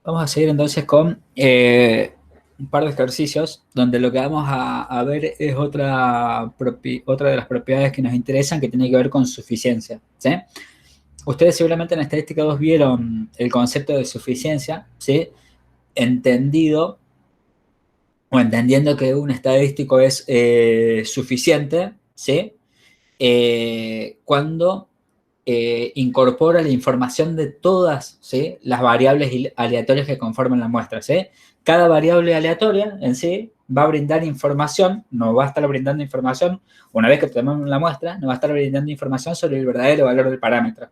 Vamos a seguir entonces con un par de ejercicios donde lo que vamos a ver es otra de las propiedades que nos interesan, que tiene que ver con suficiencia, ¿sí? Ustedes seguramente en Estadística 2 vieron el concepto de suficiencia, ¿sí? Entendido o entendiendo que un estadístico es suficiente, ¿sí? Cuando incorpora la información de todas, ¿sí?, las variables aleatorias que conforman la muestra, ¿sí? Cada variable aleatoria en sí va a brindar información, no va a estar brindando información, una vez que tomamos la muestra, no va a estar brindando información sobre el verdadero valor del parámetro,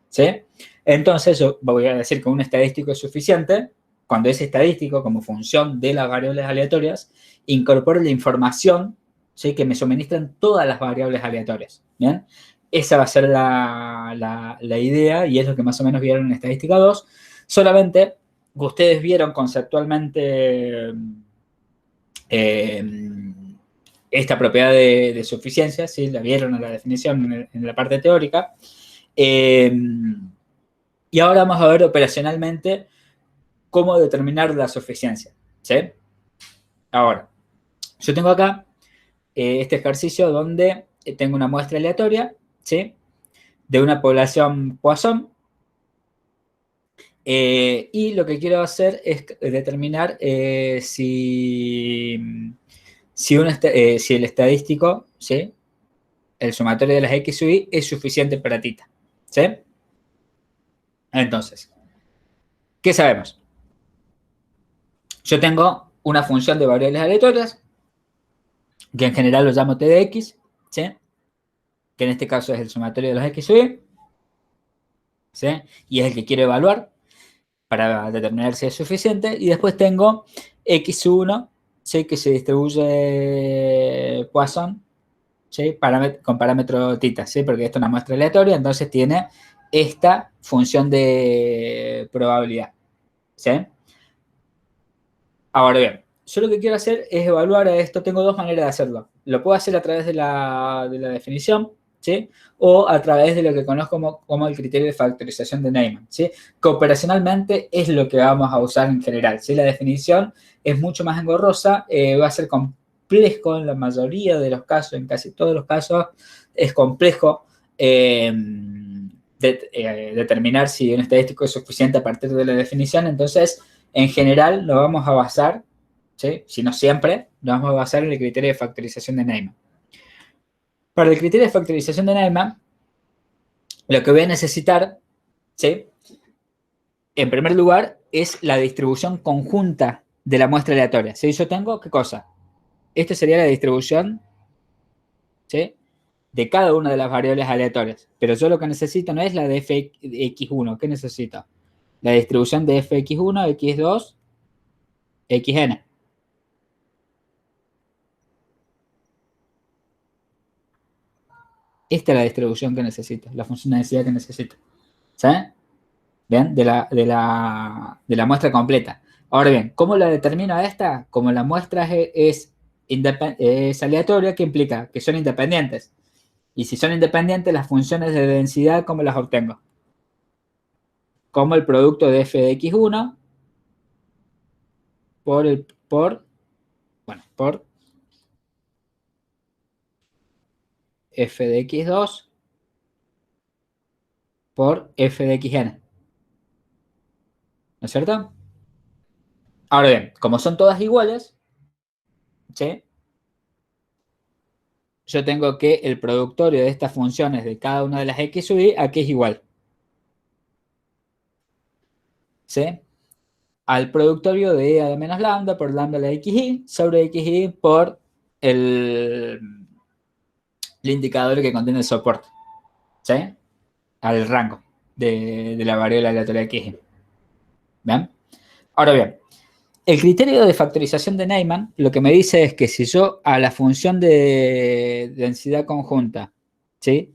¿sí? Entonces yo voy a decir que un estadístico es suficiente cuando ese estadístico, como función de las variables aleatorias, incorpora la información, ¿sí?, que me suministran todas las variables aleatorias, ¿bien? Esa va a ser la idea y es lo que más o menos vieron en Estadística 2. Solamente ustedes vieron conceptualmente esta propiedad de suficiencia, ¿sí? La vieron en la definición en la parte teórica. Y ahora vamos a ver operacionalmente cómo determinar la suficiencia, ¿sí? Ahora, yo tengo acá este ejercicio donde tengo una muestra aleatoria, ¿sí?, de una población Poisson, y lo que quiero hacer es determinar si el estadístico, ¿sí?, el sumatorio de las X y Y es suficiente para tita, ¿sí? Entonces, ¿qué sabemos? Yo tengo una función de variables aleatorias, que en general lo llamo T de X, ¿sí?, que en este caso es el sumatorio de las X y Y, ¿sí?, y es el que quiero evaluar para determinar si es suficiente. Y después tengo X1, ¿sí?, que se distribuye Poisson, ¿sí?, con parámetro tita, ¿sí?, porque esto es una muestra aleatoria, entonces tiene esta función de probabilidad, ¿sí? Ahora bien, yo lo que quiero hacer es evaluar a esto. Tengo dos maneras de hacerlo. Lo puedo hacer a través de la definición, ¿sí?, o a través de lo que conozco como el criterio de factorización de Neyman, ¿sí?, que operacionalmente es lo que vamos a usar en general, ¿sí? La definición es mucho más engorrosa, va a ser complejo en la mayoría de los casos, en casi todos los casos es complejo determinar si un estadístico es suficiente a partir de la definición. Entonces, en general nos vamos a basar, ¿sí?, si no siempre, nos vamos a basar en el criterio de factorización de Neyman. Para el criterio de factorización de Neyman, lo que voy a necesitar, ¿sí?, en primer lugar, es la distribución conjunta de la muestra aleatoria. ¿Sí? Yo tengo, ¿qué cosa? Esta sería la distribución, ¿sí?, de cada una de las variables aleatorias. Pero yo lo que necesito no es la de fx1. ¿Qué necesito? La distribución de fx1, x2, xn. Esta es la distribución que necesito, la función de densidad que necesito, ¿sí? ¿Bien? De la muestra completa. Ahora bien, ¿cómo la determino a esta? Como la muestra es aleatoria, ¿qué implica? Que son independientes. Y si son independientes, las funciones de densidad, ¿cómo las obtengo? Como el producto de f de x1 por f de x2 por f de xn. ¿No es cierto? Ahora bien, como son todas iguales, ¿sí?, yo tengo que el productorio de estas funciones de cada una de las x sub y aquí es igual, ¿sí?, al productorio de a de menos lambda por lambda de xy sobre xy por el indicador que contiene el soporte, ¿sí?, al rango de la variable aleatoria xy. ¿Bien? Ahora bien, el criterio de factorización de Neyman lo que me dice es que si yo a la función de densidad conjunta, ¿sí?,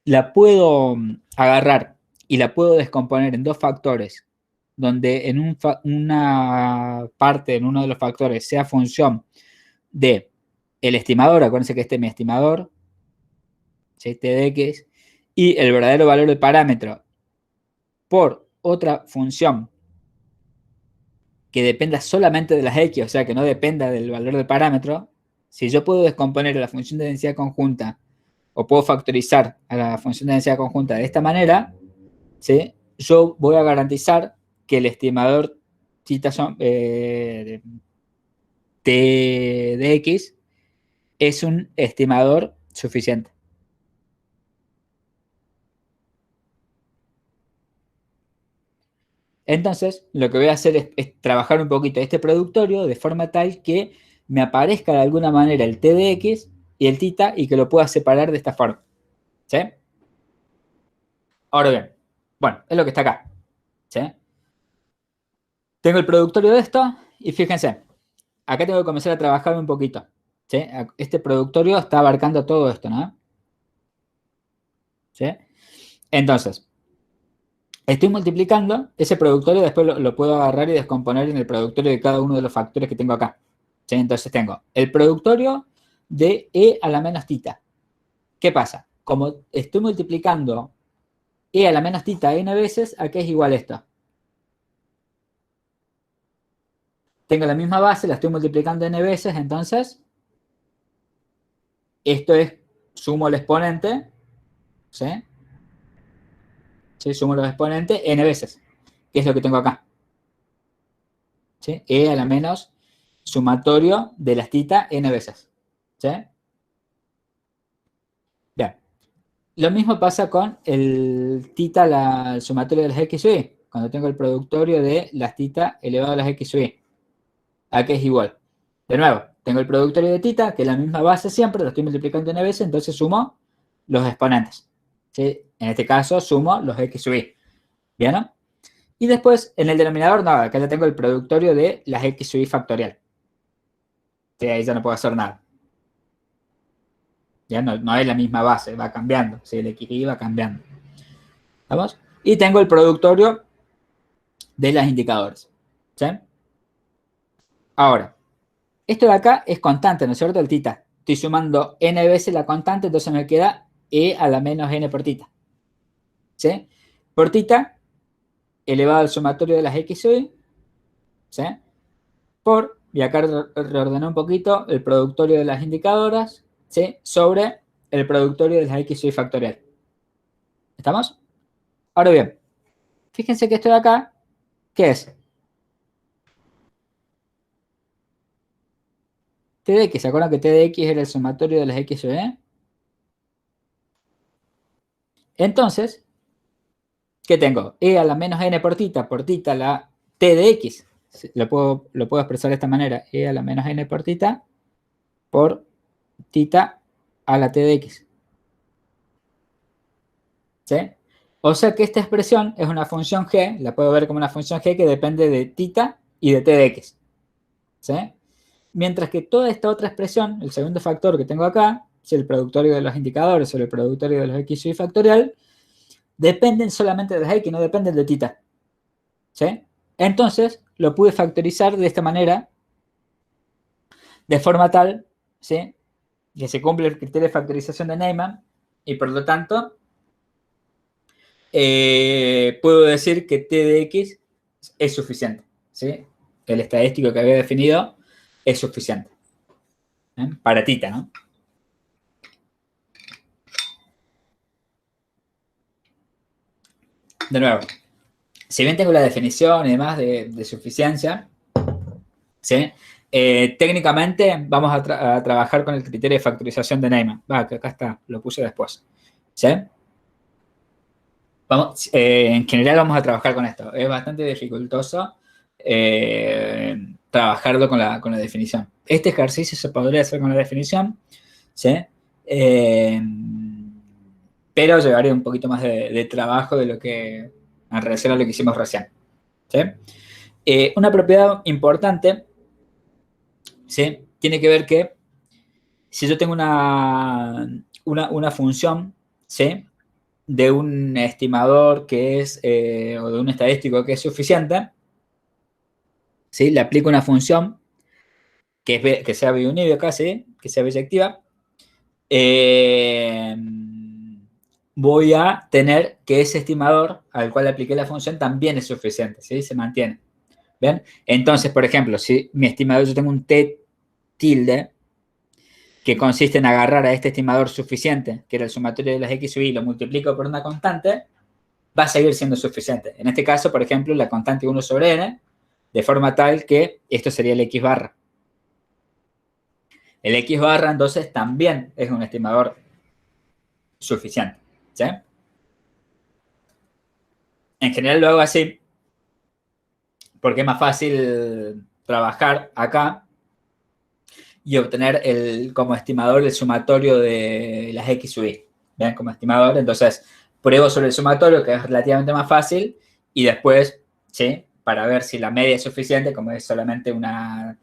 la puedo agarrar y la puedo descomponer en dos factores, donde en una parte, en uno de los factores, sea función de el estimador, acuérdense que este es mi estimador, ¿sí?, T de X, y el verdadero valor del parámetro por otra función que dependa solamente de las X, o sea, que no dependa del valor del parámetro, si yo puedo descomponer la función de densidad conjunta o puedo factorizar a la función de densidad conjunta de esta manera, ¿sí? Yo voy a garantizar que el estimador θ T de X es un estimador suficiente. Entonces, lo que voy a hacer es trabajar un poquito este productorio de forma tal que me aparezca de alguna manera el T de X y el θ y que lo pueda separar de esta forma. ¿Sí? Ahora bien, bueno, es lo que está acá. ¿Sí? Tengo el productorio de esto y fíjense, acá tengo que comenzar a trabajar un poquito. ¿Sí? Este productorio está abarcando todo esto, ¿no? ¿Sí? Entonces, estoy multiplicando ese productorio, después lo puedo agarrar y descomponer en el productorio de cada uno de los factores que tengo acá. ¿Sí? Entonces tengo el productorio de e a la menos θ. ¿Qué pasa? Como estoy multiplicando e a la menos θ n veces, ¿a qué es igual esto? Tengo la misma base, la estoy multiplicando n veces, entonces esto es, sumo el exponente, ¿sí? ¿Sí? Sumo los exponentes n veces, que es lo que tengo acá. ¿Sí? E a la menos sumatorio de las θ n veces. ¿Sí? Bien. Lo mismo pasa con el θ, el sumatorio de las x sub i, cuando tengo el productorio de las θ elevado a las x sub i. ¿A qué es igual? De nuevo, tengo el productorio de θ, que es la misma base siempre, lo estoy multiplicando n veces, entonces sumo los exponentes. ¿Sí? En este caso, sumo los x sub i. ¿Bien? ¿No? Y después, en el denominador, no, acá ya tengo el productorio de las x sub i factorial. ¿Sí? Ahí ya no puedo hacer nada. Ya no es la misma base, va cambiando. ¿Sí? El xy va cambiando. ¿Vamos? Y tengo el productorio de los indicadores. ¿Sí? Ahora, esto de acá es constante, ¿no es cierto? El θ. Estoy sumando n veces la constante, entonces me queda e a la menos n por θ. ¿Sí? Por θ elevado al sumatorio de las x sub i, ¿sí? Por, y acá reordené un poquito, el productorio de las indicadoras, ¿sí? Sobre el productorio de las x sub i factorial. ¿Estamos? Ahora bien, fíjense que esto de acá, ¿qué es? T de x, ¿se acuerdan que T de x era el sumatorio de las x sub i? Entonces, ¿qué tengo? E a la menos n por θ la T de x. Lo puedo expresar de esta manera. E a la menos n por θ por θ a la T de x. ¿Sí? O sea que esta expresión es una función g, la puedo ver como una función g que depende de θ y de T de x. ¿Sí? Mientras que toda esta otra expresión, el segundo factor que tengo acá, es el productorio de los indicadores sobre el productorio de los x sub i factorial, dependen solamente de las x, no dependen de θ. ¿Sí? Entonces, lo pude factorizar de esta manera, de forma tal, ¿sí? Que se cumple el criterio de factorización de Neyman, y por lo tanto, puedo decir que T de X es suficiente, ¿sí? El estadístico que había definido es suficiente. Para θ, ¿no? De nuevo, si bien tengo la definición y demás de suficiencia, ¿sí? Técnicamente vamos a trabajar con el criterio de factorización de Neyman. Que acá está, lo puse después. ¿Sí? En general vamos a trabajar con esto. Es bastante dificultoso trabajarlo con la definición. Este ejercicio se podría hacer con la definición, ¿sí? Eh, pero llevaría un poquito más de trabajo de lo que en relación a lo que hicimos recién. ¿Sí? Una propiedad importante, ¿sí? Tiene que ver que si yo tengo una función, ¿sí? De un estimador que es, o de un estadístico que es suficiente, ¿sí? Le aplico una función que sea biunívioca, ¿sí? Que sea biyectiva, eh, voy a tener que ese estimador al cual le apliqué la función también es suficiente, ¿sí? Se mantiene. ¿Bien? Entonces, por ejemplo, si mi estimador, yo tengo un T tilde, que consiste en agarrar a este estimador suficiente, que era el sumatorio de las X sub y, lo multiplico por una constante, va a seguir siendo suficiente. En este caso, por ejemplo, la constante 1 sobre n, de forma tal que esto sería el X barra. El X barra, entonces, también es un estimador suficiente. ¿Sí? En general lo hago así, porque es más fácil trabajar acá y obtener como estimador el sumatorio de las X sub y. ¿Bien? Como estimador, entonces pruebo sobre el sumatorio, que es relativamente más fácil, y después, ¿sí? Para ver si la media es suficiente, como es solamente una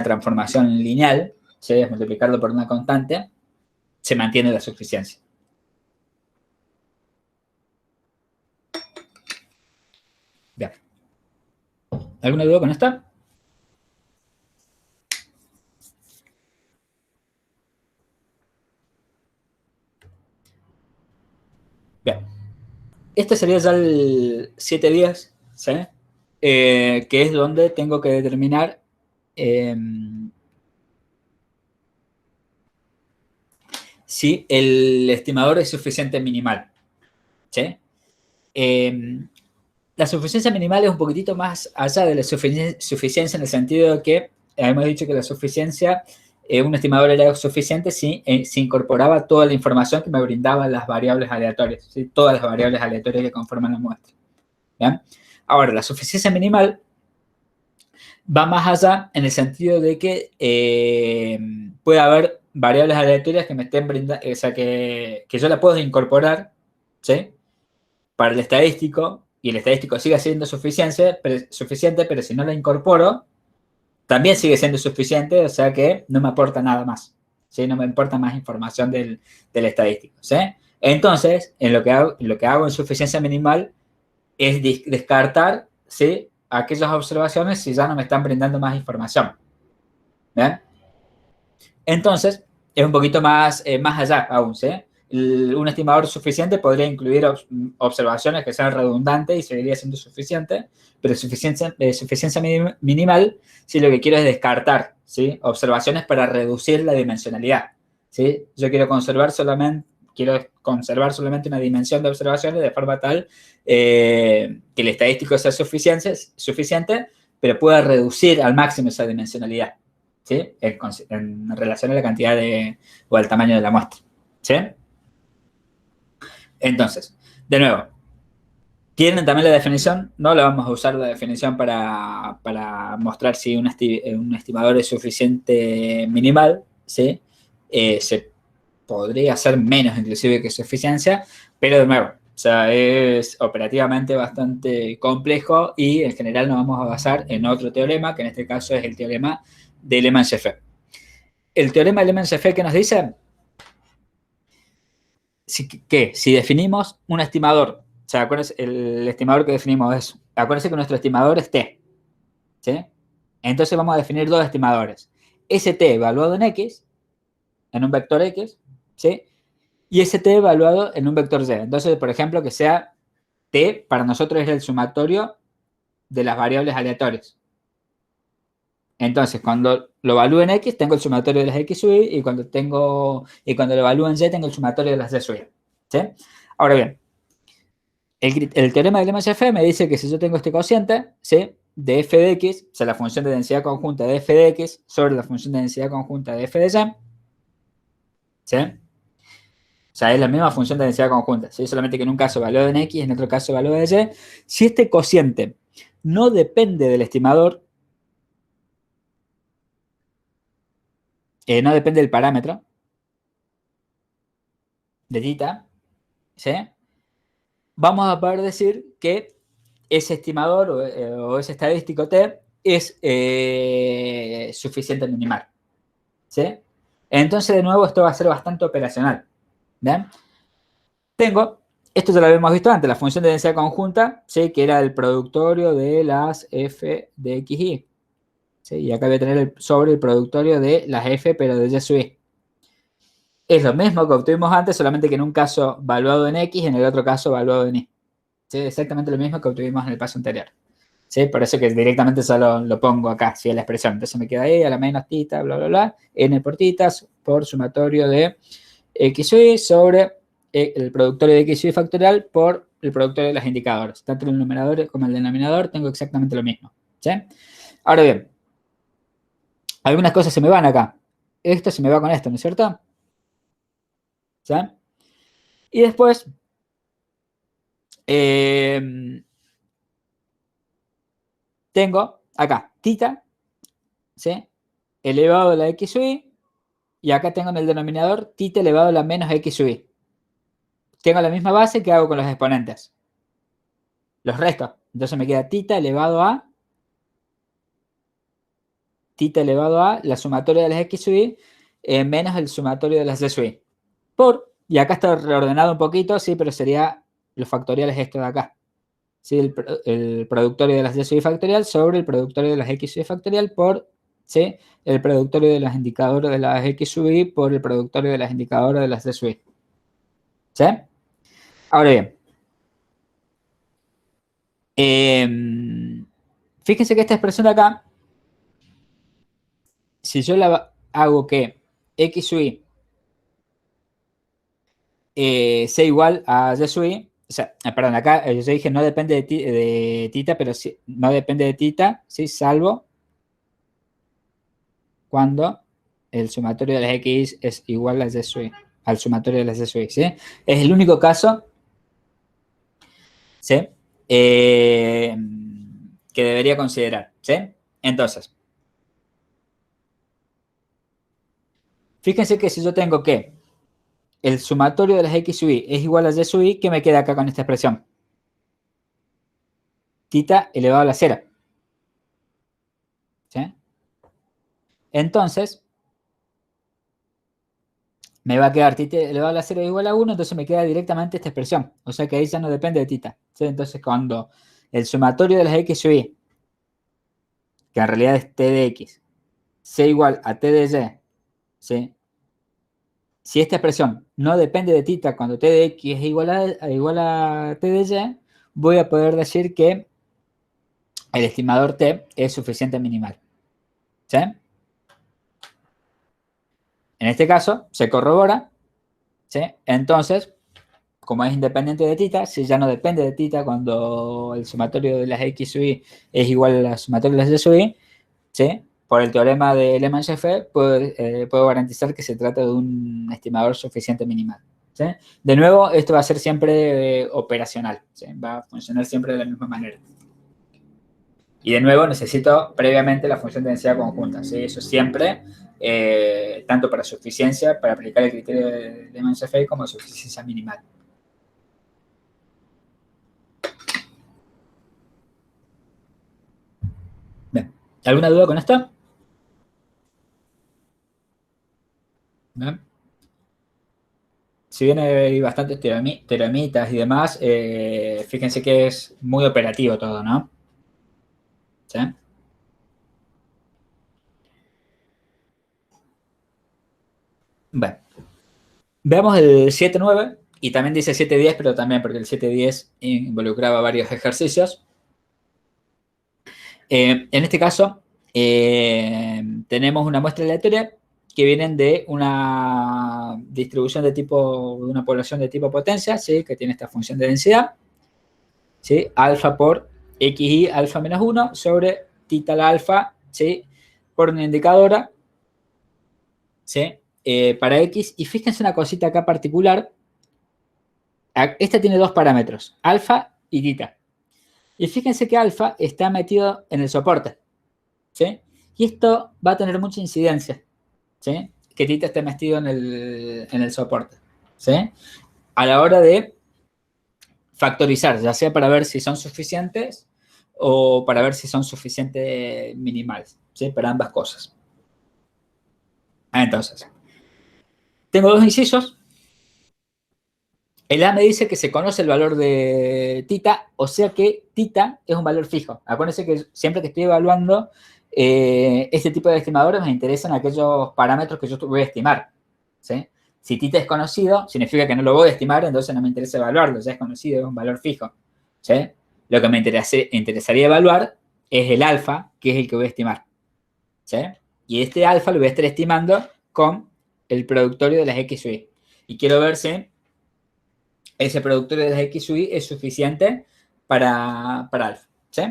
transformación lineal, ¿sí? Es multiplicarlo por una constante, se mantiene la suficiencia. Bien. ¿Alguna duda con esta? Bien. Este sería ya el 7-10, ¿sí? Que es donde tengo que determinar si el estimador es suficiente minimal. ¿Sí? La suficiencia minimal es un poquitito más allá de la suficiencia en el sentido de que hemos dicho que la suficiencia, un estimador era suficiente si se incorporaba toda la información que me brindaban las variables aleatorias, ¿sí? Todas las variables aleatorias que conforman la muestra. ¿Bien? Ahora, la suficiencia minimal va más allá en el sentido de que puede haber variables aleatorias que me estén brindando, o sea, que yo la puedo incorporar, ¿sí? Para el estadístico, y el estadístico sigue siendo suficiente, pero si no la incorporo, también sigue siendo suficiente, o sea que no me aporta nada más, ¿sí? No me importa más información del estadístico, ¿sí? Entonces, lo que hago en suficiencia minimal es descartar, ¿sí? Aquellas observaciones si ya no me están brindando más información. ¿Bien? Entonces, es un poquito más allá aún, ¿sí? Un estimador suficiente podría incluir observaciones que sean redundantes y seguiría siendo suficiente, pero suficiencia minimal, si lo que quiero es descartar, ¿sí? Observaciones para reducir la dimensionalidad, ¿sí? Yo quiero conservar solamente una dimensión de observaciones de forma tal que el estadístico sea suficiente, pero pueda reducir al máximo esa dimensionalidad, ¿sí? En relación a la cantidad o al tamaño de la muestra, ¿sí? Entonces, de nuevo, ¿tienen también la definición? No la vamos a usar la definición para mostrar si un estimador es suficiente minimal, ¿sí? Se podría hacer menos inclusive que suficiencia, pero de nuevo, o sea, es operativamente bastante complejo y en general nos vamos a basar en otro teorema, que en este caso es el teorema de Lehmann-Scheffel. El teorema de Lehmann-Scheffel que nos dice que si definimos un estimador, o sea, acuérdense, el estimador que definimos es, acuérdense que nuestro estimador es T, ¿sí? Entonces vamos a definir dos estimadores. St evaluado en X, en un vector X, ¿sí? Y St evaluado en un vector Y. Entonces, por ejemplo, que sea T, para nosotros es el sumatorio de las variables aleatorias. Entonces, cuando lo evalúo en X, tengo el sumatorio de las X sub y, y cuando lo evalúo en Y, tengo el sumatorio de las Y sub. ¿Sí? Ahora bien, el teorema de Lehmann-Scheffel me dice que si yo tengo este cociente, ¿sí? De f de x, o sea, la función de densidad conjunta de f de x sobre la función de densidad conjunta de f de y, ¿sí? O sea, es la misma función de densidad conjunta, ¿sí? Solamente que en un caso evalúa en x, en otro caso evalúa en y. Si este cociente no depende del estimador, no depende del parámetro de θ, ¿sí? Vamos a poder decir que ese estimador o ese estadístico T es suficiente minimal, ¿sí? Entonces, de nuevo, esto va a ser bastante operacional, ¿bien? Esto ya lo habíamos visto antes, la función de densidad conjunta, ¿sí? Que era el productorio de las f de xy, ¿sí? Y acá voy a tener sobre el productorio de las f, pero de y sub i. Es lo mismo que obtuvimos antes, solamente que en un caso valuado en x y en el otro caso valuado en y. ¿Sí? Exactamente lo mismo que obtuvimos en el paso anterior. ¿Sí? Por eso que directamente solo lo pongo acá, ¿sí? La expresión. Entonces me queda E a la menos tita, bla, bla, bla, n por titas por sumatorio de x sub y sobre el productorio de x sub factorial por el productorio de los indicadores. Tanto el numerador como el denominador tengo exactamente lo mismo. ¿Sí? Ahora bien, algunas cosas se me van acá. Esto se me va con esto, ¿no es cierto? ¿Sí? Y después, tengo acá tita, ¿sí? Elevado a la x sub y acá tengo en el denominador tita elevado a la menos x sub i. Tengo la misma base que hago con los exponentes. Los resto. Entonces me queda tita elevado a la sumatoria de las x sub i menos el sumatorio de las d sub i. Y acá está reordenado un poquito, sí, pero sería los factoriales esto de acá. ¿Sí? El productorio de las d sub i factorial sobre el productorio de las x sub i factorial por, ¿sí? El productorio de los indicadores de las x sub i por el productorio de las indicadores de las d sub i. ¿Sí? Ahora bien, fíjense que esta expresión de acá, si yo la hago que x sub i sea igual a y sub i, o sea, perdón, acá yo dije no depende de tita, pero sí, no depende de tita, ¿sí? Salvo cuando el sumatorio de las x es igual a y sub i, al sumatorio de las y sub i, ¿sí? Es el único caso, ¿sí? Que debería considerar, ¿sí? Entonces, fíjense que si yo tengo que el sumatorio de las x sub i es igual a y sub i, ¿qué me queda acá con esta expresión? Tita elevado a la cero. ¿Sí? Entonces, me va a quedar tita elevado a la cero igual a 1, entonces me queda directamente esta expresión. O sea que ahí ya no depende de tita. ¿Sí? Entonces, cuando el sumatorio de las x sub i, que en realidad es t de x, sea igual a t de y, ¿sí? Si esta expresión no depende de tita cuando t de x es igual a t de y, voy a poder decir que el estimador t es suficiente minimal. ¿Sí? En este caso, se corrobora, ¿sí? Entonces, como es independiente de tita, si ya no depende de tita cuando el sumatorio de las x sub i es igual al sumatorio de las y sub i, ¿sí? Por el teorema de Lehmann-Scheffer, puedo garantizar que se trata de un estimador suficiente minimal. ¿Sí? De nuevo, esto va a ser siempre operacional, ¿sí? Va a funcionar siempre de la misma manera. Y de nuevo, necesito previamente la función de densidad conjunta, ¿sí? Eso siempre, tanto para suficiencia, para aplicar el criterio de Lehmann-Scheffer, como suficiencia minimal. Bien. ¿Alguna duda con esto? Bien. Si bien hay bastantes teoremitas y demás, fíjense que es muy operativo todo, ¿no? ¿Sí? Bueno, veamos el 7.9 y también dice 7.10, pero también porque el 7.10 involucraba varios ejercicios. En este caso, tenemos una muestra aleatoria que vienen de una distribución de tipo, de una población de tipo potencia, ¿sí? Que tiene esta función de densidad, ¿sí? Alfa por xi alfa menos 1 sobre tita al alfa, ¿sí? Por una indicadora, ¿sí? Para x. Y fíjense una cosita acá particular. Esta tiene dos parámetros, alfa y tita. Y fíjense que alfa está metido en el soporte, ¿sí? Y esto va a tener mucha incidencia, ¿sí? Que tita esté metido en el soporte, ¿sí? A la hora de factorizar, ya sea para ver si son suficientes o para ver si son suficientes minimales, ¿sí? Para ambas cosas. Entonces, tengo dos incisos. El A me dice que se conoce el valor de tita, o sea que tita es un valor fijo. Acuérdense que siempre que estoy evaluando este tipo de estimadores me interesan aquellos parámetros que yo voy a estimar, ¿sí? Si tita es conocido, significa que no lo voy a estimar, entonces no me interesa evaluarlo, ya es conocido, es un valor fijo, ¿sí? Lo que me interesaría evaluar es el alfa, que es el que voy a estimar. ¿Sí? Y este alfa lo voy a estar estimando con el productorio de las X, Y. Y quiero ver si ese productorio de las X, Y es suficiente para alfa. ¿Sí?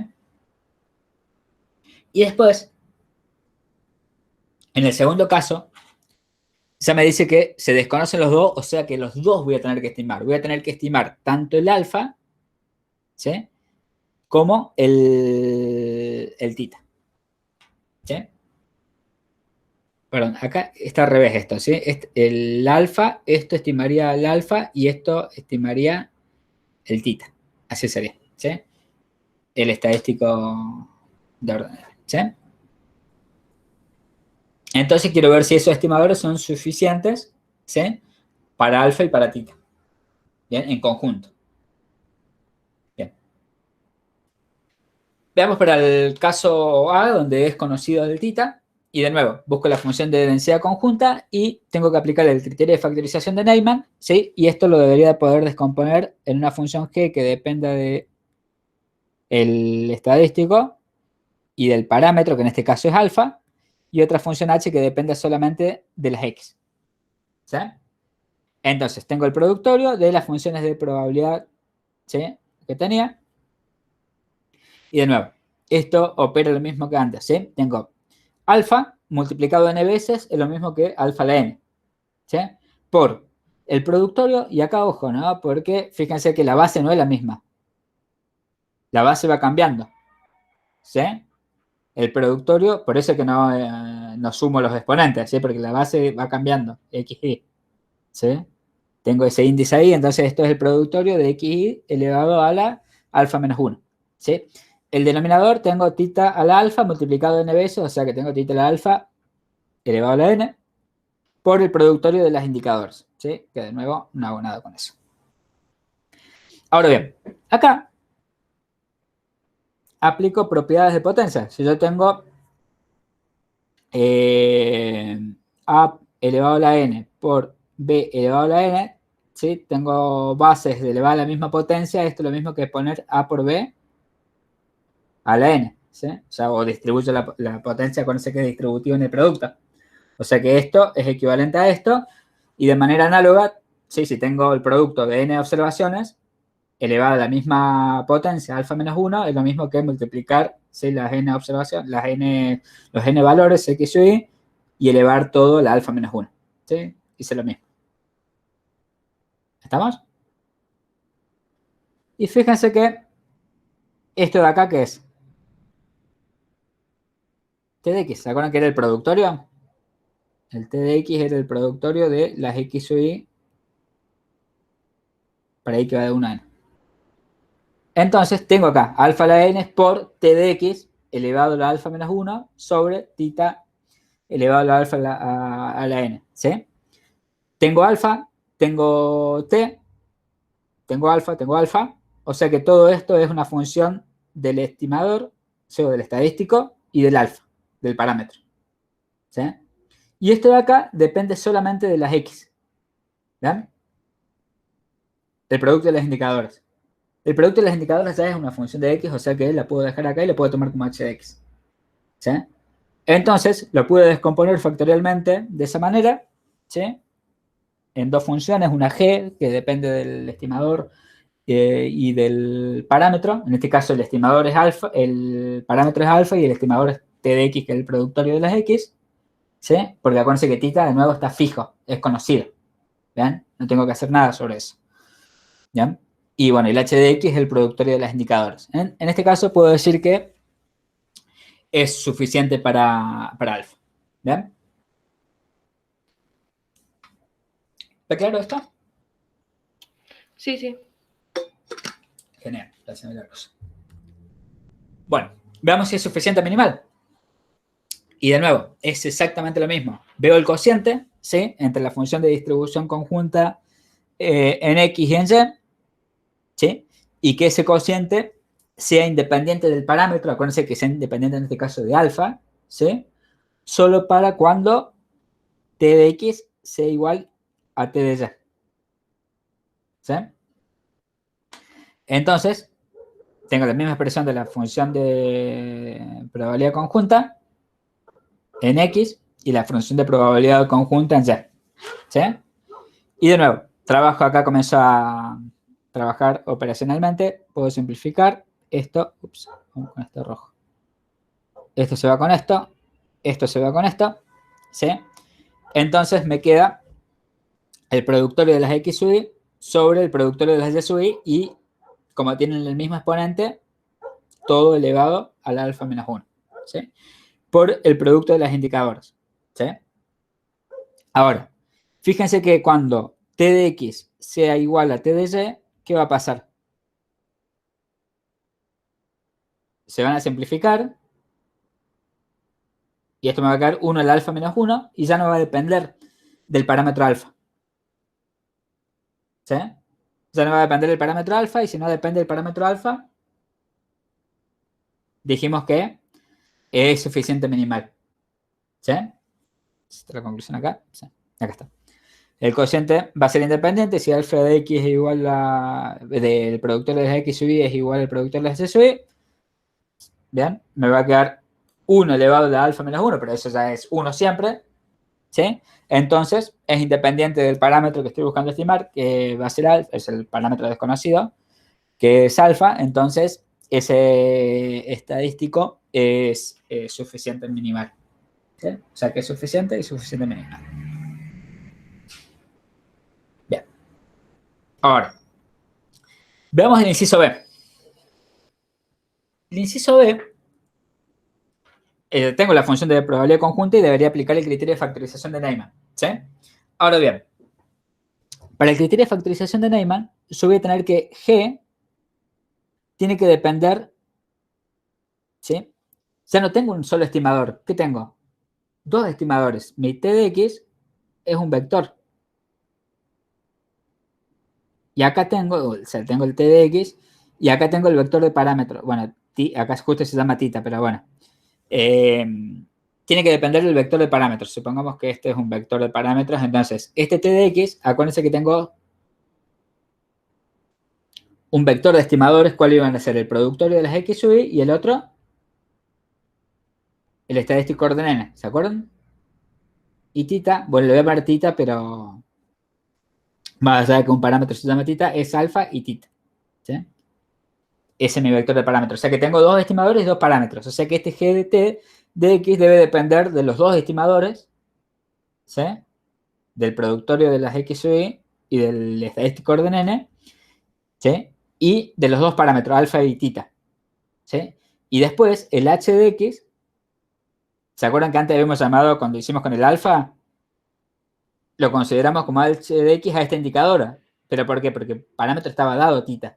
Y después, en el segundo caso, ya me dice que se desconocen los dos, o sea que los dos voy a tener que estimar. Voy a tener que estimar tanto el alfa, ¿sí? Como el tita. ¿Sí? Perdón, acá está al revés esto, ¿sí? El alfa, esto estimaría el alfa y esto estimaría el tita. Así sería, ¿sí? El estadístico de orden, ¿sí? Entonces quiero ver si esos estimadores son suficientes, ¿sí? Para alfa y para tita, ¿bien? En conjunto. Bien. Veamos para el caso A, donde es conocido el tita. Y de nuevo, busco la función de densidad conjunta y tengo que aplicar el criterio de factorización de Neyman, ¿sí? Y esto lo debería de poder descomponer en una función g que dependa del estadístico y del parámetro, que en este caso es alfa, y otra función h que depende solamente de las x. ¿Sí? Entonces, tengo el productorio de las funciones de probabilidad, ¿sí? Que tenía. Y de nuevo, esto opera lo mismo que antes, ¿sí? Tengo alfa multiplicado n veces es lo mismo que alfa a la n, ¿sí? Por el productorio, y acá ojo, ¿no? Porque fíjense que la base no es la misma. La base va cambiando, ¿sí? El productorio, por eso es que no sumo los exponentes, ¿sí? Porque la base va cambiando, xy, ¿sí? Tengo ese índice ahí, entonces esto es el productorio de xy elevado a la alfa menos 1, ¿sí? El denominador tengo tita a la alfa multiplicado n veces, o sea que tengo tita a la alfa elevado a la n por el productorio de las indicadores, ¿sí? Que de nuevo no hago nada con eso. Ahora bien, acá aplico propiedades de potencia. Si yo tengo A elevado a la n por B elevado a la n, ¿sí? Tengo bases de elevada a la misma potencia, esto es lo mismo que poner A por B a la n, ¿sí? O sea, o distribuyo la potencia con ese que es distributivo en el producto. O sea que esto es equivalente a esto, y de manera análoga, ¿sí? Si tengo el producto de n observaciones elevado a la misma potencia, alfa menos 1, es lo mismo que multiplicar, ¿sí? Las n observaciones, los n valores, x y y elevar todo a la alfa menos 1. ¿Sí? Hice lo mismo. ¿Estamos? Y fíjense que esto de acá, ¿qué es? T de x, ¿se acuerdan que era el productorio? El T de x era el productorio de las x y para y que va de 1 a n. Entonces tengo acá alfa a la n por T de x elevado a la alfa menos 1 sobre tita elevado a la alfa a la n. ¿Sí? Tengo alfa, tengo t, tengo alfa, o sea que todo esto es una función del estimador, o sea, del estadístico y del alfa, del parámetro. ¿Sí? Y esto de acá depende solamente de las x. ¿Ven? El producto de los indicadores. El producto de los indicadores ya es una función de x, o sea que la puedo dejar acá y la puedo tomar como h de x. ¿Sí? Entonces, lo pude descomponer factorialmente de esa manera, ¿sí? En dos funciones, una g, que depende del estimador y del parámetro. En este caso, el estimador es alfa, el parámetro es alfa y el estimador es t de x, que es el productorio de las x, ¿sí? Porque acuérdense que tita, de nuevo, está fijo, es conocido. ¿Ven? No tengo que hacer nada sobre eso. ¿Ya? Y bueno, el h de x es el productorio de los indicadores. En este caso, puedo decir que es suficiente para alfa. ¿Bien? ¿Está claro esto? Sí, sí. Genial, gracias, milagros. Bueno, veamos si es suficiente minimal. Y de nuevo, es exactamente lo mismo. Veo el cociente, ¿sí? Entre la función de distribución conjunta en X y en Y, ¿sí? Y que ese cociente sea independiente del parámetro, acuérdense que sea independiente en este caso de alfa, ¿sí? Solo para cuando t de X sea igual a t de Y. ¿Sí? Entonces, tengo la misma expresión de la función de probabilidad conjunta en X y la función de probabilidad conjunta en Y. ¿Sí? Y de nuevo, trabajo acá, comienzo a trabajar operacionalmente. Puedo simplificar esto. Ups, con esto rojo. Esto se va con esto. Esto se va con esto. ¿Sí? Entonces me queda el productorio de las X sub I sobre el productorio de las Y sub I y como tienen el mismo exponente, todo elevado al alfa menos 1. ¿Sí? Por el producto de las indicadoras. ¿Sí? Ahora, fíjense que cuando t de x sea igual a t de y, ¿qué va a pasar? Se van a simplificar y esto me va a quedar 1 al alfa menos 1 y ya no va a depender del parámetro alfa. ¿Sí? Ya no va a depender del parámetro alfa y si no depende del parámetro alfa, dijimos que es suficiente minimal. ¿Sí? ¿Está la conclusión acá? Sí, acá está. El cociente va a ser independiente si alfa de x es igual a... del productor de las x sub i es igual al productor de las y sub i. Bien, me va a quedar 1 elevado a la alfa menos 1, pero eso ya es 1 siempre. ¿Sí? Entonces, es independiente del parámetro que estoy buscando estimar, que va a ser alfa, es el parámetro desconocido, que es alfa. Entonces, ese estadístico es suficiente minimal. ¿Sí? O sea, que es suficiente y suficiente minimal. Bien. Ahora, veamos el inciso B. El inciso B, tengo la función de probabilidad conjunta y debería aplicar el criterio de factorización de Neyman. ¿Sí? Ahora bien, para el criterio de factorización de Neyman, yo voy a tener que G tiene que depender, ¿sí? Ya no tengo un solo estimador. ¿Qué tengo? Dos estimadores. Mi T de X es un vector. Y acá tengo, o sea, tengo el T de X y acá tengo el vector de parámetro. Bueno, acá justo se llama tita, pero bueno. Tiene que depender del vector de parámetros. Supongamos que este es un vector de parámetros. Entonces, este T de X, acuérdense que tengo un vector de estimadores. ¿Cuál iban a ser? El productorio de las X sub I y el otro, el estadístico orden n. ¿Se acuerdan? Y tita, bueno, le voy a poner tita, pero más allá de que un parámetro se llama tita, es alfa y tita. ¿Sí? Ese es mi vector de parámetros. O sea que tengo dos estimadores y dos parámetros. O sea que este G de T de X debe depender de los dos estimadores, ¿sí? Del productorio de las X sub I y del estadístico orden n, ¿sí? Y de los dos parámetros, alfa y tita. ¿Sí? Y después el H de X, ¿se acuerdan que antes habíamos llamado, cuando hicimos con el alfa, lo consideramos como H de X a esta indicadora? ¿Pero por qué? Porque el parámetro estaba dado, tita.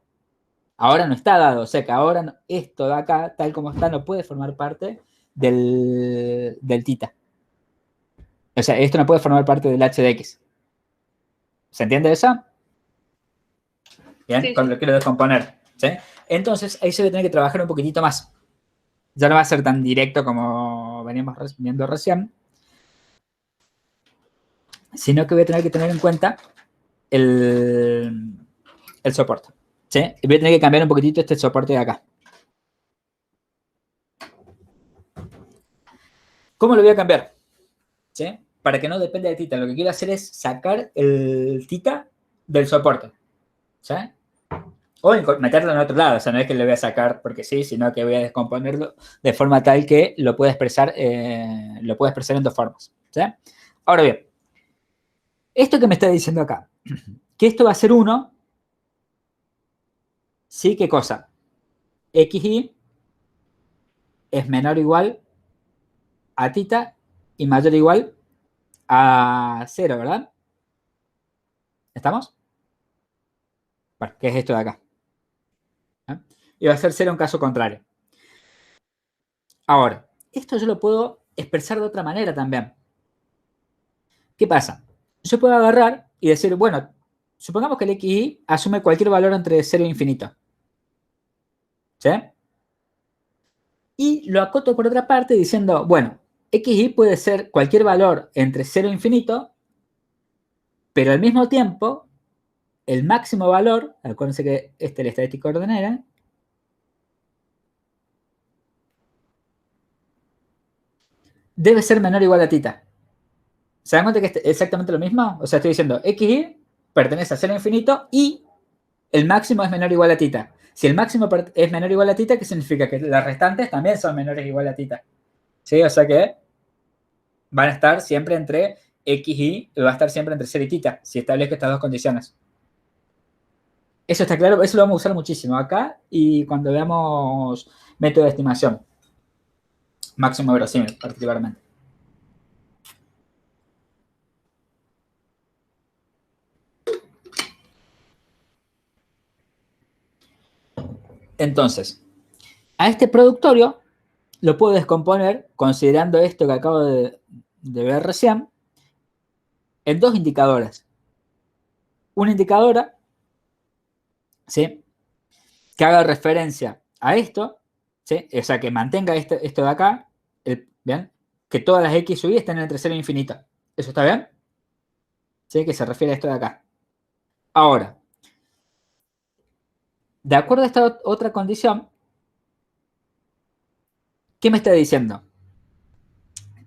Ahora no está dado, o sea que ahora esto de acá, tal como está, no puede formar parte del tita. O sea, esto no puede formar parte del H de X. ¿Se entiende eso? Bien, Sí, cuando sí. lo quiero descomponer. ¿Sí? Entonces, ahí se va a tener que trabajar un poquitito más. Ya no va a ser tan directo como veníamos viendo recién, sino que voy a tener que tener en cuenta el soporte. ¿Sí? Y voy a tener que cambiar un poquitito este soporte de acá. ¿Cómo lo voy a cambiar? ¿Sí? Para que no dependa de tita. Lo que quiero hacer es sacar el tita del soporte. ¿Sí? O meterlo en otro lado. O sea, no es que lo voy a sacar porque sí, sino que voy a descomponerlo de forma tal que lo pueda expresar en dos formas. ¿Sí? Ahora bien, esto que me está diciendo acá, que esto va a ser 1, ¿sí? ¿Qué cosa? XY es menor o igual a tita y mayor o igual a 0, ¿verdad? ¿Estamos? Bueno, ¿qué es esto de acá? ¿Eh? Y va a ser 0 en caso contrario. Ahora, esto yo lo puedo expresar de otra manera también. ¿Qué pasa? Yo puedo agarrar y decir, bueno, supongamos que el XY asume cualquier valor entre 0 e infinito. ¿Sí? Y lo acoto por otra parte diciendo, bueno, XY puede ser cualquier valor entre 0 e infinito, pero al mismo tiempo, el máximo valor, acuérdense que este es el estadístico ordenera, debe ser menor o igual a tita. ¿Se dan cuenta que es exactamente lo mismo? O sea, estoy diciendo xy pertenece a 0 infinito y el máximo es menor o igual a tita. Si el máximo es menor o igual a tita, ¿qué significa? Que las restantes también son menores o igual a tita. ¿Sí? O sea que van a estar siempre entre xy, va a estar siempre entre 0 y tita, si establezco estas dos condiciones. Eso está claro, eso lo vamos a usar muchísimo acá y cuando veamos método de estimación. Máximo verosímil, particularmente. Entonces, a este productorio lo puedo descomponer, considerando esto que acabo de ver recién, en dos indicadores. Una indicadora, ¿sí?, que haga referencia a esto, ¿sí?, o sea, que mantenga esto de acá, ¿bien?, que todas las x y y estén entre 0 e infinito. ¿Eso está bien? ¿Sí? Que se refiere a esto de acá. Ahora, de acuerdo a esta otra condición, ¿qué me está diciendo?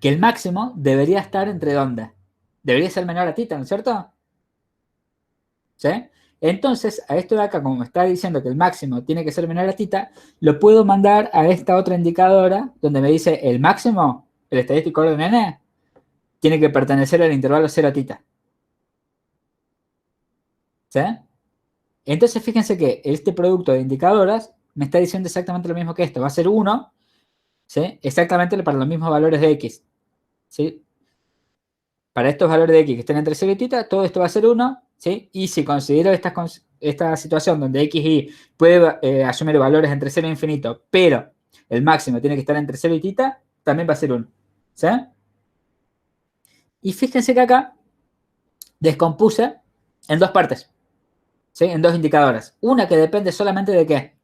Que el máximo debería estar entre ¿dónde? Debería ser menor a tita, ¿no es cierto? ¿Sí? Entonces, a esto de acá, como me está diciendo que el máximo tiene que ser menor a tita, lo puedo mandar a esta otra indicadora donde me dice el máximo, el estadístico orden n, tiene que pertenecer al intervalo 0 a tita. ¿Sí? Entonces, fíjense que este producto de indicadoras me está diciendo exactamente lo mismo que esto. Va a ser 1, ¿sí?, exactamente para los mismos valores de x. ¿Sí? Para estos valores de x que estén entre 0 y tita, todo esto va a ser 1, ¿sí? Y si considero esta situación donde x y puede asumir valores entre 0 e infinito, pero el máximo tiene que estar entre 0 y tita, también va a ser 1. ¿Sí? Y fíjense que acá descompuse en dos partes, ¿sí?, en dos indicadores. Una que depende solamente de ¿qué?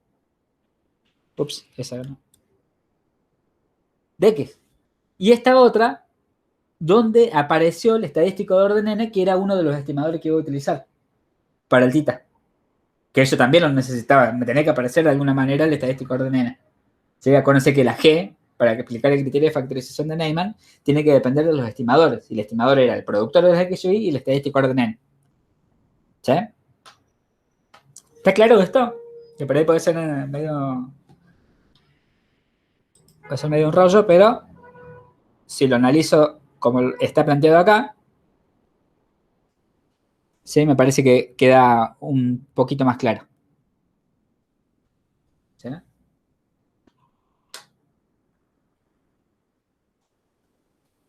Ups, esa no. De x. Y esta otra, donde apareció el estadístico de orden n, que era uno de los estimadores que iba a utilizar para el tita. Que eso también lo necesitaba. Me tenía que aparecer de alguna manera el estadístico de orden n. ¿Sí? Acuérdense que la G, para explicar el criterio de factorización de Neyman, tiene que depender de los estimadores. Y el estimador era el productor de los x y y el estadístico de orden n. ¿Sí? ¿Está claro esto? Que por ahí puede ser medio un rollo, pero si lo analizo como está planteado acá, ¿sí?, me parece que queda un poquito más claro. ¿Sí?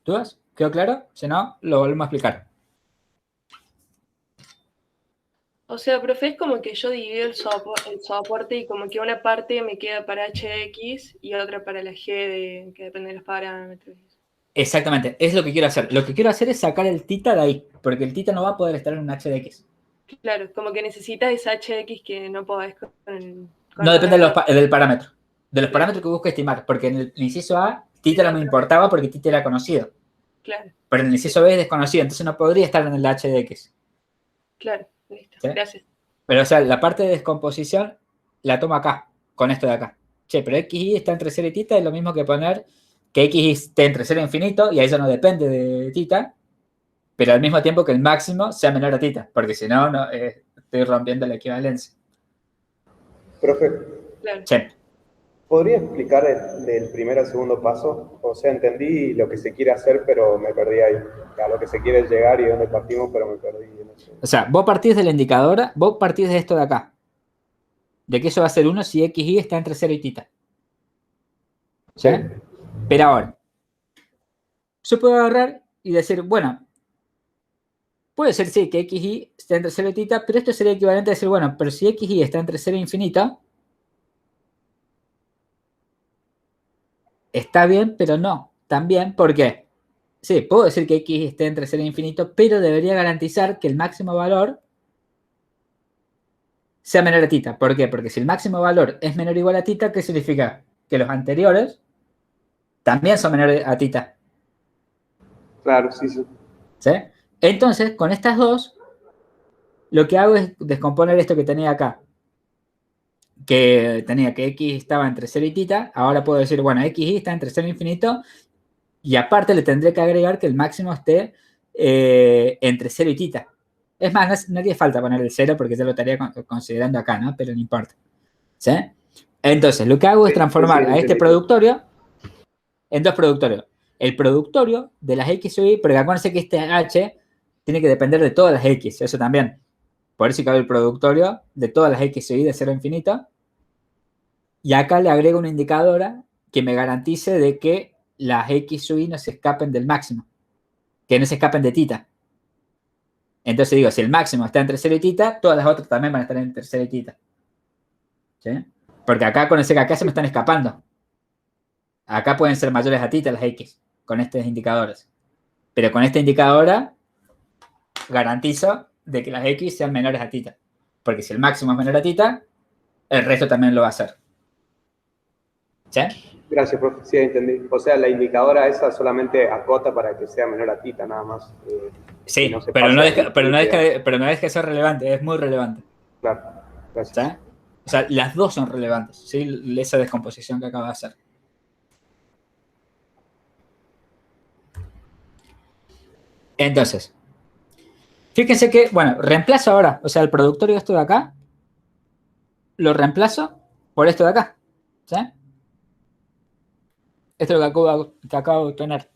¿Dudas? ¿Quedó claro? Si no, lo volvemos a explicar. O sea, profe, es como que yo divido el soporte y como que una parte me queda para hx y otra para la g, que depende de los parámetros. Exactamente, es lo que quiero hacer. Lo que quiero hacer es sacar el tita de ahí, porque el tita no va a poder estar en un h de x. Claro, como que necesitas esa hx que no podés No depende otra. del parámetro. De los Claro. parámetros que busco estimar, porque en el inciso A, tita no El me otro. importaba porque tita era conocido. Claro. Pero en el inciso B es desconocido, entonces no podría estar en el h de x. Claro, listo. ¿Sí? Gracias. Pero, o sea, la parte de descomposición la tomo acá, con esto de acá. Che, pero xy está entre 0 y tita, es lo mismo que poner que xy esté entre 0 e infinito, y ahí eso no depende de tita, pero al mismo tiempo que el máximo sea menor a tita, porque si no, estoy rompiendo la equivalencia. Profe, Claro. Che. ¿podría explicar del primer al segundo paso? O sea, entendí lo que se quiere hacer, pero me perdí ahí. A lo que se quiere llegar y dónde partimos, pero me perdí. O sea, vos partís de la indicadora, vos partís de esto de acá. De que eso va a ser 1 si xy está entre 0 y tita. ¿Sí? Pero ahora, yo puedo agarrar y decir, bueno, puede ser sí que xy está entre 0 y tita, pero esto sería equivalente a decir, bueno, pero si xy está entre 0 e infinito, está bien, pero no. También, ¿por qué? Sí, puedo decir que x esté entre 0 e infinito, pero debería garantizar que el máximo valor sea menor a tita. ¿Por qué? Porque si el máximo valor es menor o igual a tita, ¿qué significa? Que los anteriores también son menores a tita. Claro, sí, sí. ¿Sí? Entonces, con estas dos, lo que hago es descomponer esto que tenía acá. Que tenía que x estaba entre 0 y tita. Ahora puedo decir, bueno, xy está entre 0 e infinito Y aparte le tendré que agregar que el máximo esté entre 0 y tita. Es más, no haría falta poner el 0 porque ya lo estaría considerando acá, ¿no? Pero no importa. ¿Sí? Entonces, lo que hago es transformar a este productorio en dos productorios. El productorio de las X o Y, pero acuérdense que este H tiene que depender de todas las X, eso también. Por eso cabe el productorio de todas las X o Y de 0 a infinito. Y acá le agrego una indicadora que me garantice de que las X o Y no se escapen del máximo. Que no se escapen de tita. Entonces digo, si el máximo está entre 0 y tita, todas las otras también van a estar entre 0 y tita. ¿Sí? Porque acá, con ese que acá se me están escapando. Acá pueden ser mayores a tita las X con estos indicadores. Pero con esta indicadora garantizo de que las X sean menores a tita. Porque si el máximo es menor a tita, el resto también lo va a hacer. ¿Sí? Gracias, profe. Sí, entendí. O sea, la indicadora esa solamente acota para que sea menor a tita, nada más. Sí, no pero no deja de ser relevante, es muy relevante. Claro, gracias. ¿Sí? O sea, las dos son relevantes, ¿sí? Esa descomposición que acabo de hacer. Entonces, fíjense que, bueno, reemplazo ahora, o sea, el productorio de esto de acá, lo reemplazo por esto de acá. ¿Sí? Esto es lo que acabo de obtener.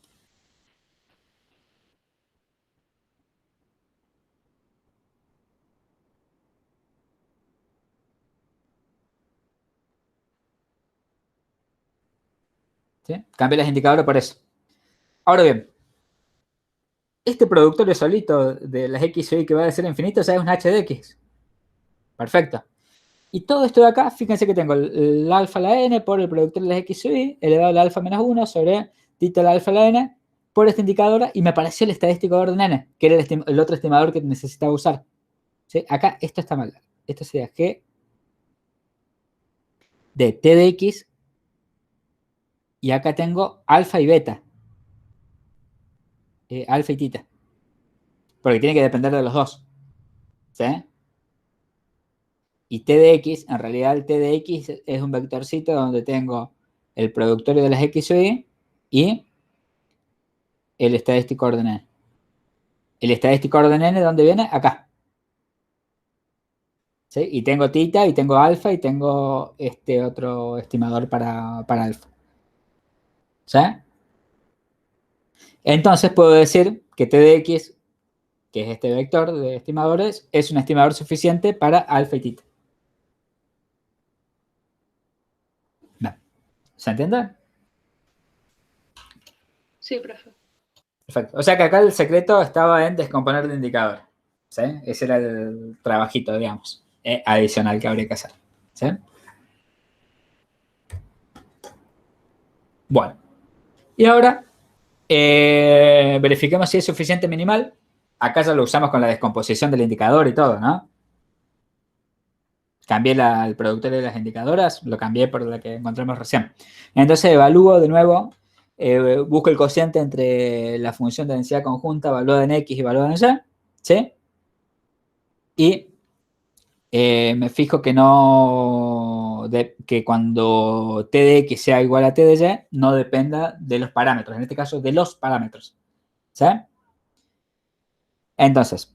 ¿Sí? Cambié los indicadores por eso. Ahora bien, este productorio solito de las X o Y que va a ser infinito, o sea, es un H de X. Perfecto. Y todo esto de acá, fíjense que tengo el alfa a la n por el productor de las X o Y elevado al alfa menos 1 sobre tita la alfa a la n por esta indicadora y me apareció el estadístico de orden n, que era el otro estimador que necesitaba usar. ¿Sí? Acá esto está mal. Esto sería G de T de X y acá tengo alfa y beta. Alfa y tita. Porque tiene que depender de los dos. ¿Sí? Y T de X, en realidad el T de X es un vectorcito donde tengo el productorio de las X o Y y el estadístico orden n. El estadístico orden n, ¿dónde viene? Acá. ¿Sí? Y tengo tita, y tengo alfa, y tengo este otro estimador para alfa. ¿Sí? Entonces puedo decir que T de X, que es este vector de estimadores, es un estimador suficiente para alfa y tita. ¿Se entiende? Sí, profe. Perfecto. O sea que acá el secreto estaba en descomponer el indicador. ¿Sí? Ese era el trabajito, digamos, adicional que habría que hacer. ¿Sí? Bueno. Y ahora verifiquemos si es suficiente minimal. Acá ya lo usamos con la descomposición del indicador y todo, ¿no? Cambié el productor de las indicadoras, lo cambié por la que encontramos recién. Entonces evalúo de nuevo, busco el cociente entre la función de densidad conjunta evaluada en X y evaluada en Y, ¿sí? Y me fijo que que cuando T de X sea igual a T de Y, no dependa de los parámetros, en este caso de los parámetros, ¿sí? Entonces,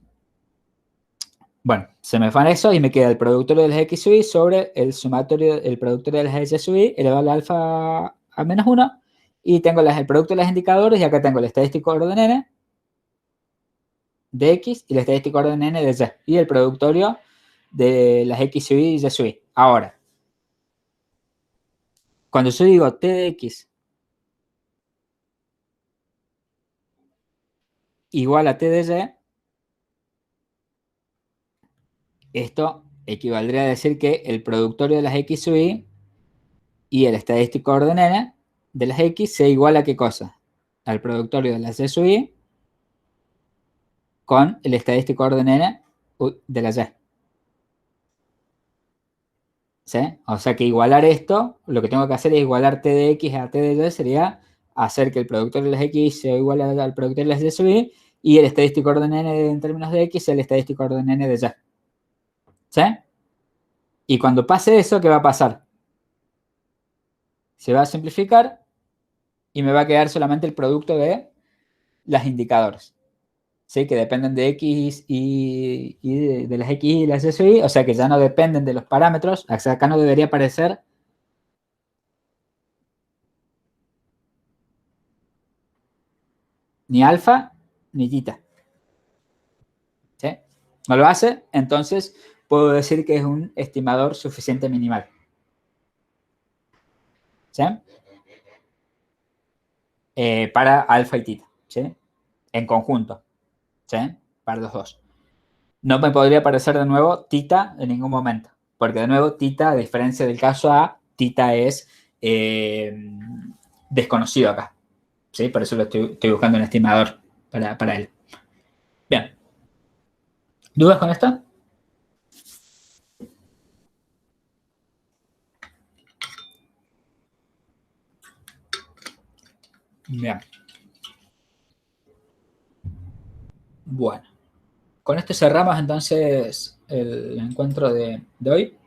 bueno, se me van eso y me queda el productorio de las X Y sobre el sumatorio, el productorio de las Y sub I elevado a alfa a menos 1 y tengo el producto de los indicadores y acá tengo el estadístico orden n de X y el estadístico orden n de Y y el productorio de las X sub I y Y sub I. Ahora, cuando yo digo T de X igual a T de Y, esto equivaldría a decir que el productorio de las X sub I y el estadístico orden n de las X sea igual a ¿qué cosa? Al productorio de las Y sub I con el estadístico orden n de la Y. ¿Sí? O sea que igualar esto, lo que tengo que hacer es igualar T de X a T de Y, sería hacer que el productor de las X sea igual al productor de las Y sub I y el estadístico orden n en términos de X sea el estadístico orden n de Y. ¿Sí? Y cuando pase eso, ¿qué va a pasar? Se va a simplificar y me va a quedar solamente el producto de las indicadores, ¿sí? Que dependen de X y de las X y las SY, o sea que ya no dependen de los parámetros. O sea, acá no debería aparecer ni alfa ni tita. ¿Sí? No lo hace, entonces puedo decir que es un estimador suficiente minimal. ¿Sí? Para alfa y tita, ¿sí? En conjunto, ¿sí? Para los dos. No me podría aparecer de nuevo tita en ningún momento, porque de nuevo tita, a diferencia del caso A, tita es desconocido acá, ¿sí? Por eso lo estoy buscando un estimador para él. Bien. ¿Dudas con esto? Bien. Bueno. Con esto cerramos entonces el encuentro de hoy.